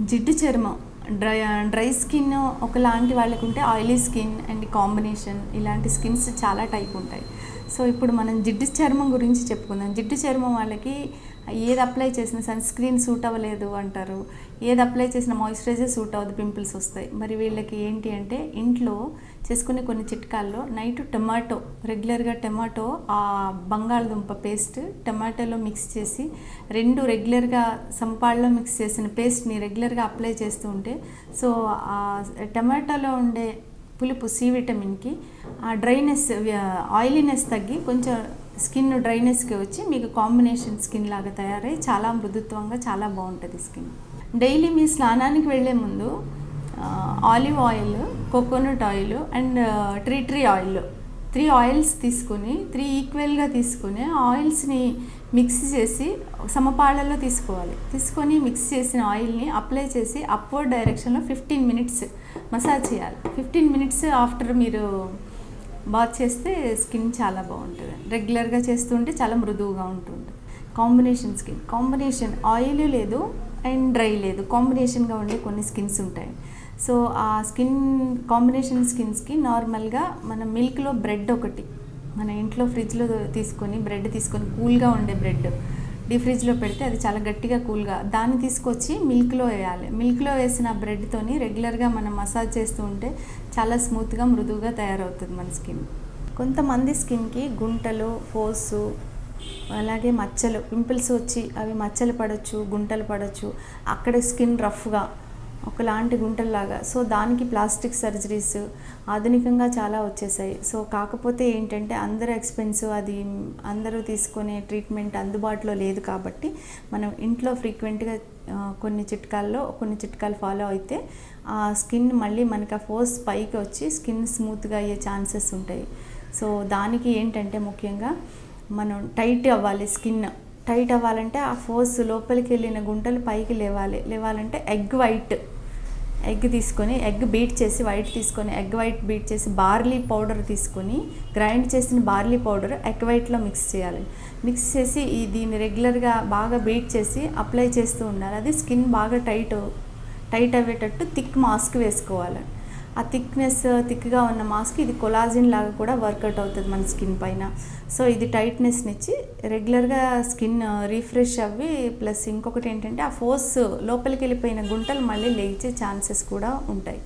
జిడ్డు చర్మం, dry skin ఒకలాంటి వాళ్ళకు ఉంటే ఆయిలీ స్కిన్ అండ్ కాంబినేషన్ ఇలాంటి స్కిన్స్ చాలా టైప్ ఉంటాయి. సో ఇప్పుడు మనం జిడ్డు చర్మం గురించి చెప్పుకుందాం. జిడ్డు చర్మం వాళ్ళకి ఏది అప్లై చేసిన సన్ స్క్రీన్ సూట్ అవ్వలేదు అంటారు, ఏది అప్లై చేసిన మాయిశ్చరైజర్ సూట్ అవ్వదు, పింపుల్స్ వస్తాయి. మరి వీళ్ళకి ఏంటి అంటే ఇంట్లో చేసుకునే కొన్ని చిట్కాల్లో నైట్ టమాటో, రెగ్యులర్గా టమాటో ఆ బంగాళదుంప పేస్ట్ టమాటోలో మిక్స్ చేసి రెండు రెగ్యులర్గా సమపాళ్ళలో మిక్స్ చేసిన పేస్ట్ని రెగ్యులర్గా అప్లై చేస్తూ ఉంటే సో ఆ టమాటోలో ఉండే పులుపు సి విటమిన్కి ఆ డ్రైనెస్ ఆయిలీనెస్ తగ్గి కొంచెం స్కిన్ డ్రైనెస్కి వచ్చి మీకు కాంబినేషన్ స్కిన్ లాగా తయారై చాలా మృదుత్వంగా చాలా బాగుంటుంది స్కిన్. డైలీ మీ స్నానానికి వెళ్ళే ముందు olive oil, coconut oil and tree oil 3 oils తీసుకొని 3 ఈక్వల్గా తీసుకొని ఆయిల్స్ని మిక్స్ చేసి సమపాళ్ళలో తీసుకోవాలి. తీసుకొని మిక్స్ చేసిన ఆయిల్ని అప్లై చేసి అప్వర్డ్ డైరెక్షన్లో 15 మినిట్స్ మసాజ్ చేయాలి. 15 మినిట్స్ ఆఫ్టర్ మీరు బాత్ చేస్తే స్కిన్ చాలా బాగుంటుంది. రెగ్యులర్గా చేస్తుంటే చాలా మృదువుగా ఉంటుంది. కాంబినేషన్ స్కిన్, కాంబినేషన్ ఆయిల్ లేదు అండ్ డ్రై లేదు, కాంబినేషన్గా ఉండే కొన్ని స్కిన్స్ ఉంటాయి. సో ఆ స్కిన్ కాంబినేషన్ స్కిన్స్కి నార్మల్గా మనం మిల్క్లో బ్రెడ్ ఒకటి మన ఇంట్లో ఫ్రిడ్జ్లో తీసుకొని బ్రెడ్ తీసుకొని కూల్గా ఉండే బ్రెడ్ డీ ఫ్రిడ్జ్లో పెడితే అది చాలా గట్టిగా కూల్గా దాన్ని తీసుకొచ్చి మిల్క్లో వేయాలి. మిల్క్లో వేసిన బ్రెడ్తోని రెగ్యులర్గా మనం మసాజ్ చేస్తూ ఉంటే చాలా స్మూత్గా మృదువుగా తయారవుతుంది మన స్కిన్. కొంతమంది స్కిన్కి గుంటలు, ఫోసు, అలాగే మచ్చలు, పింపుల్స్ వచ్చి అవి మచ్చలు పడవచ్చు, గుంటలు పడవచ్చు, అక్కడ స్కిన్ రఫ్గా ఒకలాంటి గుంటల్లాగా. సో దానికి ప్లాస్టిక్ సర్జరీస్ ఆధునికంగా చాలా వచ్చేసాయి. సో కాకపోతే ఏంటంటే అందరూ ఎక్స్పెన్సివ్, అది అందరూ తీసుకునే ట్రీట్మెంట్ అందుబాటులో లేదు. కాబట్టి మనం ఇంట్లో ఫ్రీక్వెంట్గా కొన్ని చిట్కాలు ఫాలో అయితే ఆ స్కిన్ మళ్ళీ మనకి ఆ ఫోర్స్ పైకి వచ్చి స్కిన్ స్మూత్గా అయ్యే ఛాన్సెస్ ఉంటాయి. సో దానికి ఏంటంటే ముఖ్యంగా మనం టైట్ అవ్వాలి. స్కిన్ టైట్ అవ్వాలంటే ఆ ఫోర్స్ లోపలికి వెళ్ళిన గుంటలు పైకి లేవాలంటే ఎగ్ తీసుకొని ఎగ్ బీట్ చేసి వైట్ తీసుకొని ఎగ్ వైట్ బీట్ చేసి బార్లీ పౌడర్ తీసుకొని గ్రైండ్ చేసిన బార్లీ పౌడర్ ఎగ్ వైట్లో మిక్స్ చేయాలి. మిక్స్ చేసి దీన్ని రెగ్యులర్గా బాగా బీట్ చేసి అప్లై చేస్తూ ఉండాలి. అది స్కిన్ బాగా టైట్ అయ్యేటట్టు థిక్ మాస్క్ వేసుకోవాలి. ఆ థిక్గా ఉన్న మాస్క్ ఇది కొలాజిన్ లాగా కూడా వర్కౌట్ అవుతుంది మన స్కిన్ పైన. సో ఇది టైట్నెస్ని ఇచ్చి రెగ్యులర్గా స్కిన్ రీఫ్రెష్ అవ్వి ప్లస్ ఇంకొకటి ఏంటంటే ఆ ఫోర్స్ లోపలికి వెళ్ళిపోయిన గుంటలు మళ్ళీ లేచే ఛాన్సెస్ కూడా ఉంటాయి.